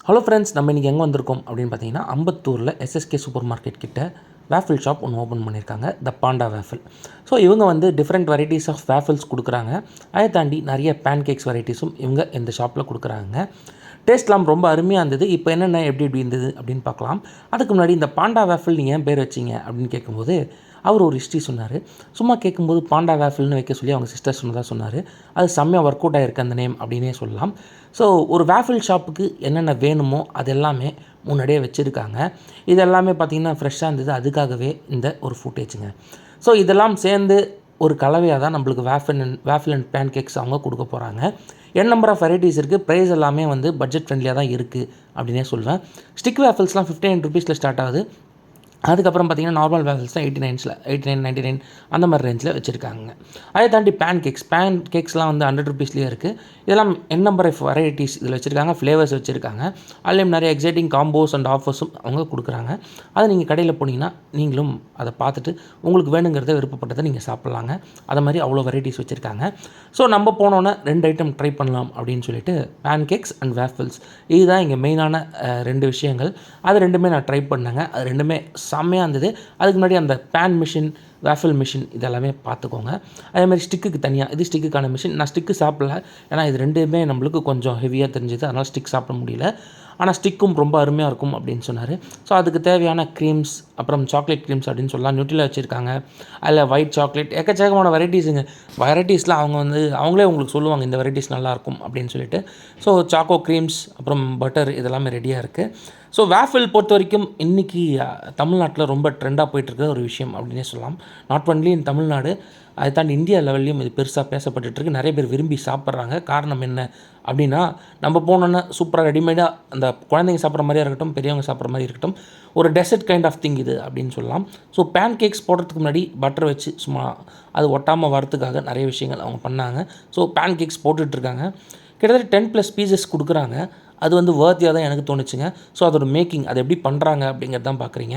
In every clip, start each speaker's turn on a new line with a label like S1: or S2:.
S1: Hello friends, நம்ம இன்றைக்கி எங்கே வந்திருக்கோம் அப்படின்னு பார்த்தீங்கன்னா, அம்பத்தூரில் எஸ்எஸ்கே சூப்பர் மார்க்கெட் கிட்ட வேஃபில் ஷாப் ஒன்று ஓப்பன் பண்ணியிருக்காங்க, த பாண்டா வேஃபில். ஸோ இவங்க வந்து டிஃப்ரெண்ட் வெரைட்டிஸ் ஆஃப் வேஃபில்ஸ் கொடுக்குறாங்க. அதை தாண்டி நிறைய பேன் கேக்ஸ் வெரைட்டிஸும் இவங்க இந்த ஷாப்பில் கொடுக்குறாங்க. டேஸ்ட்லாம் ரொம்ப அருமையாக இருந்தது. இப்போ என்னென்ன எப்படி இருந்தது அப்படின்னு பார்க்கலாம். அதுக்கு முன்னாடி இந்த பாண்டா வேஃபில் நீங்கள் ஏன் பேர் வச்சிங்க அப்படின்னு கேட்கும்போது அவர் ஒரு ஹிஸ்ட்ரி சொன்னார். சும்மா கேட்கும்போது பாண்டா வேஃபில்னு வைக்க சொல்லி அவங்க சிஸ்டர் சொன்னதாக சொன்னார். அது செம்மையாக ஒர்க் அவுட் ஆகிருக்கு அந்த நேம் அப்படின்னே சொல்லலாம். ஸோ ஒரு வேஃபில் ஷாப்புக்கு என்னென்ன வேணுமோ அது எல்லாமே முன்னாடியே வச்சுருக்காங்க. இது எல்லாமே பார்த்திங்கன்னா ஃப்ரெஷ்ஷாக இருந்தது. அதுக்காகவே இந்த ஒரு ஃபுட்டேஜுங்க. ஸோ இதெல்லாம் சேர்ந்து ஒரு கலவையாக தான் நம்மளுக்கு வேஃபில் அண்ட் பேன் கேக்ஸ் அவங்க கொடுக்க போகிறாங்க. நம்பர் ஆஃப் வெரைட்டிஸ் இருக்குது. ப்ரைஸ் எல்லாமே வந்து பட்ஜெட் ஃப்ரெண்ட்லியாக தான் இருக்குது அப்படின்னே சொல்வேன். ஸ்டிக் வேஃபில்ஸ்லாம் 59 ருபீஸில் ஸ்டார்ட் ஆகுது. அதுக்கப்புறம் பார்த்திங்கன்னா நார்மல் வேஃபில்ஸ் தான் 89 99 அந்த மாதிரி ரேஞ்சில் வச்சுருக்காங்க. அதை தாண்டி பேன் கேக்ஸ்லாம் வந்து 100 ருபீஸ்லேயே இருக்குது. இதெல்லாம் நம்பர் ஆஃப் வெரைட்டிஸ் இதில் வச்சுருக்காங்க. ஃப்ளேவர்ஸ் வச்சுருக்காங்க. அதுலேயும் நிறைய எக்ஸைட்டிங் காம்போஸ் அண்ட் ஆஃபர்ஸும் அவங்க கொடுக்குறாங்க. அதை நீங்கள் கடையில் போனீங்கன்னா நீங்களும் அதை பார்த்துட்டு உங்களுக்கு வேணுங்கிறத விருப்பப்பட்டதை நீங்கள் சாப்பிட்லாங்க. அதை மாதிரி அவ்வளோ வெரைட்டிஸ் வச்சுருக்காங்க. ஸோ நம்ம போனோன்னே 2 ஐட்டம் ட்ரை பண்ணலாம் அப்படின்னு சொல்லிட்டு பேன் கேக்ஸ் அண்ட் வேஃபில்ஸ் இதுதான் இங்கே மெயினான 2 விஷயங்கள். அது ரெண்டுமே நான் ட்ரை பண்ணேங்க. அது ரெண்டுமே செம்மையாக இருந்தது. அதுக்கு முன்னாடி அந்த பேன் மிஷின், வேஃபில் மிஷின் இதெல்லாமே பார்த்துக்கோங்க. அதேமாதிரி ஸ்டிக்குக்கு தனியாக, இது ஸ்டிக்குக்கான மிஷின். நான் ஸ்டிக்கு சாப்பிடல, ஏன்னா இது ரெண்டுமே நம்மளுக்கு கொஞ்சம் ஹெவியாக தெரிஞ்சுது. அதனால் ஸ்டிக் சாப்பிட முடியல. ஆனால் ஸ்டிக்கும் ரொம்ப அருமையாக இருக்கும் அப்படின்னு சொன்னார். ஸோ அதுக்கு தேவையான க்ரீம்ஸ், அப்புறம் சாக்லேட் க்ரீம்ஸ் அப்படின்னு சொல்லலாம், நியூட்ரிலா வச்சுருக்காங்க. அதில் ஒயிட் சாக்லேட், எக்கச்சக்கமான வெரைட்டிஸுங்க. வெரைட்டிஸில் அவங்களே உங்களுக்கு சொல்லுவாங்க இந்த வெரைட்டிஸ் நல்லாயிருக்கும் அப்படின்னு சொல்லிட்டு. ஸோ சாக்கோ க்ரீம்ஸ், அப்புறம் பட்டர் இதெல்லாமே ரெடியாக இருக்குது. ஸோ வேஃபில் பொறுத்த வரைக்கும் இன்றைக்கி தமிழ்நாட்டில் ரொம்ப ட்ரெண்டாக போயிட்டுருக்க ஒரு விஷயம் அப்படின்னே சொல்லலாம். நாட் ஒன்லி இன் தமிழ்நாடு, அதை தாண்டி இந்தியா லெவல்லையும் இது பெருசாக பேசப்பட்டுருக்கு. நிறைய பேர் விரும்பி சாப்பிட்றாங்க. காரணம் என்ன அப்படின்னா, நம்ம போனோன்னா சூப்பராக ரெடிமேடாக அந்த குழந்தைங்க சாப்பிட்ற மாதிரியாக இருக்கட்டும், பெரியவங்க சாப்பிட்ற மாதிரி இருக்கட்டும், ஒரு டெசர்ட் கைண்ட் ஆஃப் திங் இது அப்படின்னு சொல்லலாம். ஸோ பேன் கேக்ஸ் போடுறதுக்கு முன்னாடி பட்டர் வச்சு சும்மா அது ஒட்டாமல் வரத்துக்காக நிறைய விஷயங்கள் அவங்க பண்ணாங்க. ஸோ பேன் கேக்ஸ் போட்டுட்ருக்காங்க. கிட்டத்தட்ட 10+ பீசஸ் கொடுக்குறாங்க. அது வந்து வர்த்தியாக தான் எனக்கு தோணுச்சுங்க. ஸோ அதோட மேக்கிங் அதை எப்படி பண்ணுறாங்க அப்படிங்கிறது தான் பார்க்குறீங்க.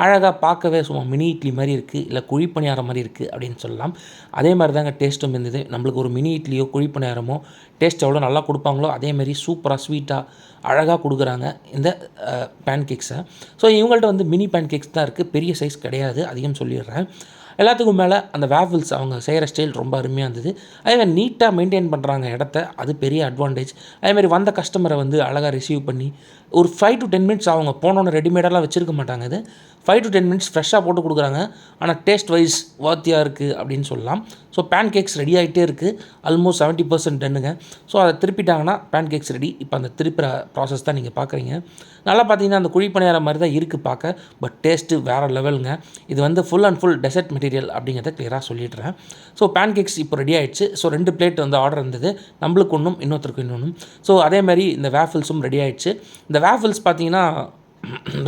S1: அழகாக பார்க்கவே சும்மா மினி இட்லி மாதிரி இருக்குது, இல்லை குழி பணியாரம் மாதிரி இருக்குது அப்படின்னு சொல்லலாம். அதே மாதிரி தாங்க டேஸ்ட்டும் இருந்தது. நம்மளுக்கு ஒரு மினி இட்லியோ குழி பணியாரமோ டேஸ்ட் எவ்வளோ நல்லா கொடுப்பாங்களோ அதேமாதிரி சூப்பராக ஸ்வீட்டாக அழகாக கொடுக்குறாங்க இந்த பேன் கேக்ஸை. ஸோ இவங்கள்ட்ட வந்து மினி பேன் கேக்ஸ் தான் இருக்குது, பெரிய சைஸ் கிடையாது, அதையும் சொல்லிடுறேன். எல்லாத்துக்கும் மேலே அந்த வேஃபில்ஸ் அவங்க செய்கிற ஸ்டைல் ரொம்ப அருமையாக இருந்தது. அதேமாதிரி நீட்டாக மெயின்டைன் பண்ணுறாங்க இடத்த, அது பெரிய அட்வான்டேஜ். அதேமாதிரி வந்த கஸ்டமரை வந்து அழகாக ரிசீவ் பண்ணி ஒரு 5 to 10 மினிட்ஸ் அவங்க போனோன்னு ரெடிமேடெல்லாம் வச்சுருக்க மாட்டாங்க. இது 5 to 10 மினிட்ஸ் ஃப்ரெஷ்ஷாக போட்டு கொடுக்குறாங்க. ஆனால் டேஸ்ட் வைஸ் வர்த்தியாக இருக்குது அப்படின்னு சொல்லலாம். ஸோ பேன் கேக்ஸ் ரெடி ஆகிட்டே இருக்குது. ஆல்மோஸ்ட் 70% டன்னுங்க. ஸோ அதை திருப்பிட்டாங்கன்னா பேன் கேக்ஸ் ரெடி. இப்போ அந்த திருப்பிற ப்ராசஸ் தான் நீங்கள் பார்க்குறீங்க. நல்லா பார்த்தீங்கன்னா அந்த குழி பணியாரம் மாதிரி தான் இருக்குது பார்க்க. பட் டேஸ்ட்டு வேறு லெவலுங்க. இது வந்து full and full dessert material அப்படிங்கிறத கிளியராக சொல்லிடுறேன். ஸோ பேன் கேக்ஸ் இப்போ ரெடி ஆகிடுச்சு. ஸோ 2 பிளேட் வந்து ஆர்டர் இருந்தது. நம்மளுக்கு ஒன்றும், இன்னொருத்தருக்கு இன்னொன்றும். ஸோ அதேமாதிரி இந்த வேஃபில்ஸும் ரெடி ஆகிடுச்சு. இந்த வேஃபில்ஸ் பார்த்தீங்கன்னா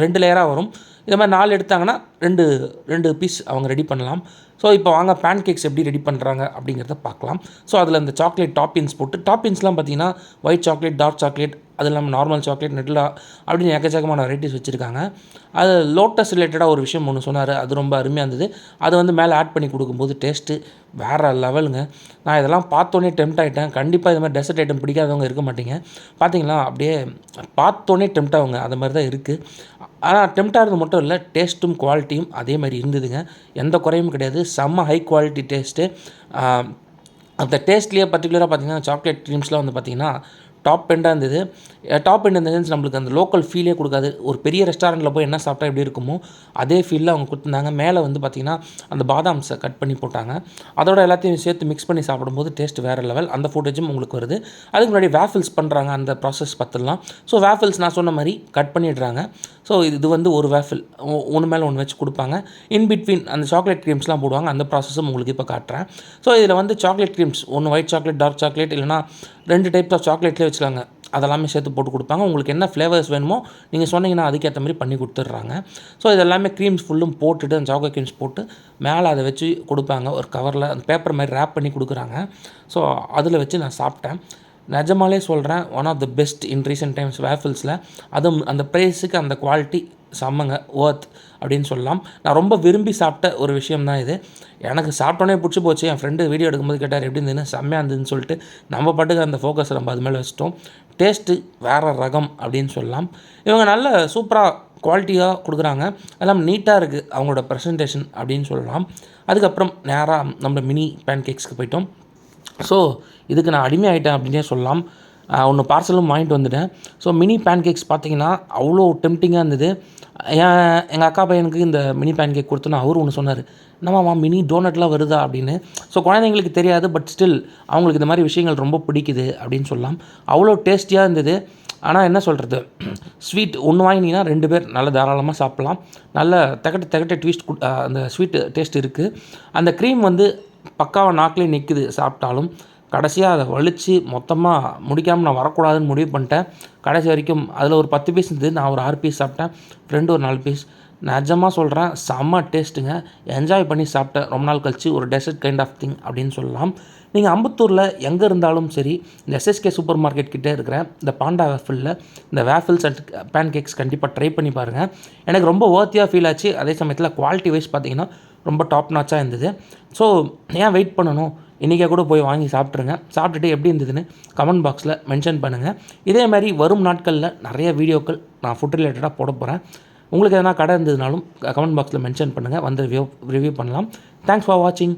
S1: 2 லேயராக வரும். இதை மாதிரி 4 எடுத்தாங்கன்னா 2 பீஸ் அவங்க ரெடி பண்ணலாம். ஸோ இப்போ வாங்க பேன் கேக்ஸ் எப்படி ரெடி பண்ணுறாங்க அப்படிங்கிறத பார்க்கலாம். ஸோ அதில் இந்த சாக்லேட் டாப்பின்ஸ் போட்டு, டாப்பின்ஸ்லாம் பார்த்தீங்கன்னா ஒயிட் சாக்லேட், டார்க் சாக்லேட், அது இல்லாமல் நார்மல் சாக்லேட், நெட்லா அப்படின்னு எக்கச்சக்கமான வெரைட்டிஸ் வச்சுருக்காங்க. அது லோட்டஸ் ரிலேட்டடாக ஒரு விஷயம் ஒன்று சொன்னார், அது ரொம்ப அருமையாக இருந்தது. அதை வந்து மேலே ஆட் பண்ணி கொடுக்கும்போது டேஸ்ட்டு வேறு லெவலுங்க. நான் இதெல்லாம் பார்த்தோன்னே டெம்ட் ஆகிட்டேன். கண்டிப்பாக இது மாதிரி டெசர்ட் ஐட்டம் பிடிக்காதவங்க இருக்க மாட்டீங்க. பார்த்தீங்களா, அப்படியே பார்த்தோன்னே டெம்ட் ஆகுங்க. அது மாதிரி தான் இருக்குது. ஆனால் டெம்ட் ஆகிறது மட்டும் இல்லை, டேஸ்ட்டும் குவாலிட்டியும் அதே மாதிரி இருந்ததுங்க. எந்த குறையும் கிடையாது. செம்ம ஹை குவாலிட்டி டேஸ்ட்டு. அந்த டேஸ்ட்லேயே பர்டிகுலராக பார்த்திங்கன்னா சாக்லேட் க்ரீம்ஸ்லாம் வந்து பார்த்திங்கன்னா டாப் எண்டாக இருந்தது. டாப் எண்ட் இந்த சென்ஸ் நம்மளுக்கு அந்த லோக்கல் ஃபீலே கொடுக்காது. ஒரு பெரிய ரெஸ்டாரண்ட்டில் போய் என்ன சாப்பிட்டா எப்படி இருக்குமோ அதே ஃபீலில் அவங்க கொடுத்துருந்தாங்க. மேலே வந்து பார்த்திங்கன்னா அந்த பாதாம்ஸை கட் பண்ணி போட்டாங்க. அதோட எல்லாத்தையும் சேர்த்து மிக்ஸ் பண்ணி சாப்பிடும்போது டேஸ்ட் வேறு லெவல். அந்த ஃபுட்டேஜும் உங்களுக்கு வருது. அதுக்கு முன்னாடி வேஃபில்ஸ் பண்ணுறாங்க, அந்த ப்ராசஸ் பார்த்துடலாம். ஸோ வேஃபில்ஸ் நான் சொன்ன மாதிரி கட் பண்ணிடுறாங்க. ஸோ இது வந்து ஒரு வேஃபில் ஒன்று மேலே ஒன்று வச்சு கொடுப்பாங்க. இன் பிட்வீன் அந்த சாக்லேட் க்ரீம்ஸ்லாம் போடுவாங்க. அந்த ப்ராசஸும் உங்களுக்கு இப்போ காட்டுறேன். ஸோ இதில் வந்து சாக்லேட் க்ரீம்ஸ் ஒன்று ஒயிட் சாக்லேட், டார்க் சாக்லேட், இல்லைனா 2 டைப்ஸ் ஆஃப் சாக்லேட்லேயே வச்சுருக்காங்க. அதெல்லாமே சேர்த்து போட்டு கொடுப்பாங்க. உங்களுக்கு என்ன ஃப்ளேவர்ஸ் வேணுமோ நீங்கள் சொன்னீங்கன்னா அதுக்கேற்ற மாதிரி பண்ணி கொடுத்துட்றாங்க. ஸோ இதெல்லாமே க்ரீம்ஸ் ஃபுல்லும் போட்டுட்டு அந்த சாக்லேட் க்ரீம்ஸ் போட்டு மேலே அதை வச்சு கொடுப்பாங்க. ஒரு கவரில் அந்த பேப்பர் மாதிரி ரேப் பண்ணி கொடுக்குறாங்க. ஸோ அதில் வச்சு நான் சாப்பிட்டேன். நிஜமாலே சொல்கிறேன், one of the best in recent times வேஃபில்ஸில். அதுவும் அந்த ப்ரைஸுக்கு அந்த குவாலிட்டி செம்மங்க ஒர்த் அப்படின்னு சொல்லலாம். நான் ரொம்ப விரும்பி சாப்பிட்ட ஒரு விஷயம் தான் இது. எனக்கு சாப்பிட்டோன்னே பிடிச்சி போச்சு. என் ஃப்ரெண்டு வீடியோ எடுக்கும்போது கேட்டார் எப்படி இருந்ததுன்னு. செம்மையாக இருந்ததுன்னு சொல்லிட்டு நம்ம பாட்டுக்கு அந்த ஃபோக்கஸ் நம்ம அது மேலே வச்சிட்டோம். டேஸ்ட்டு வேறு ரகம் அப்படின்னு சொல்லலாம். இவங்க நல்ல சூப்பராக குவாலிட்டியாக கொடுக்குறாங்க. எல்லாம் நீட்டாக இருக்குது அவங்களோட ப்ரெசன்டேஷன் அப்படின்னு சொல்லலாம். அதுக்கப்புறம் நேராக நம்ம மினி பேன் கேக்ஸ்க்கு போயிட்டோம். ஸோ இதுக்கு நான் அடிமையாயிட்டேன் அப்படின்னே சொல்லலாம். ஒன்று பார்சலும் வாங்கிட்டு வந்துட்டேன். ஸோ மினி பேன் கேக்ஸ் பார்த்தீங்கன்னா அவ்வளோ டெம்ப்டிங்காக இருந்தது. எங்கள் அக்கா பையனுக்கு இந்த மினி பேன் கேக் கொடுத்தோன்னா அவரு ஒன்று சொன்னார், என்னம்மா மினி டோனட்லாம் வருதா அப்படின்னு. ஸோ குழந்தைங்களுக்கு தெரியாது, பட் ஸ்டில் அவங்களுக்கு இந்த மாதிரி விஷயங்கள் ரொம்ப பிடிக்குது அப்படின்னு சொல்லலாம். அவ்வளோ டேஸ்டியாக இருந்தது. ஆனால் என்ன சொல்கிறது, ஸ்வீட் ஒன்று வாங்கினீங்கன்னா 2 பேர் நல்லா தாராளமாக சாப்பிட்லாம். நல்ல திகட்ட ட்விஸ்ட் அந்த ஸ்வீட் டேஸ்ட் இருக்குது. அந்த க்ரீம் வந்து பக்காவாக நாக்கிலே நிற்குது சாப்பிட்டாலும். கடைசியாக அதை வலித்து மொத்தமாக முடிக்காமல் நான் வரக்கூடாதுன்னு முடிவு பண்ணிட்டேன். கடைசி வரைக்கும் அதில் ஒரு 10 பீஸ் இருந்தது. நான் ஒரு 6 பீஸ் சாப்பிட்டேன். ஃப்ரெண்டு ஒரு 4 பீஸ். நிஜமாக சொல்கிறேன், செம்ம டேஸ்ட்டுங்க. என்ஜாய் பண்ணி சாப்பிட்டேன். ரொம்ப நாள் கழிச்சு ஒரு டெசர்ட் கைண்ட் ஆஃப் திங் அப்படின்னு சொல்லலாம். நீங்கள் அம்பத்தூரில் எங்கே இருந்தாலும் சரி, இந்த எஸ்எஸ்கே சூப்பர் மார்க்கெட் கிட்டே இருக்கிற இந்த பாண்டா வேஃபிளில் இந்த வேஃபில்ஸ் அண்ட் பேன் கேக்ஸ் கண்டிப்பாக ட்ரை பண்ணி பாருங்கள். எனக்கு ரொம்ப வர்த்தியாக ஃபீல் ஆச்சு. அதே சமயத்தில் குவாலிட்டி வைஸ் பார்த்திங்கன்னா ரொம்ப டாப் நாச்சாக இருந்தது. ஸோ ஏன் வெயிட் பண்ணணும், இன்றைக்கே கூட போய் வாங்கி சாப்பிட்ருங்க. சாப்பிட்டுட்டு எப்படி இருந்ததுன்னு கமெண்ட் பாக்ஸில் மென்ஷன் பண்ணுங்கள். இதே மாதிரி வரும் நாட்களில் நிறைய வீடியோக்கள் நான் ஃபுட் ரிலேட்டடாக போட போகிறேன். உங்களுக்கு எதனா கடை இருந்ததுனாலும் கமெண்ட் பாக்ஸில் மென்ஷன் பண்ணுங்கள், வந்து ரிவ்யூ பண்ணலாம். தேங்க்ஸ் ஃபார் வாட்சிங்.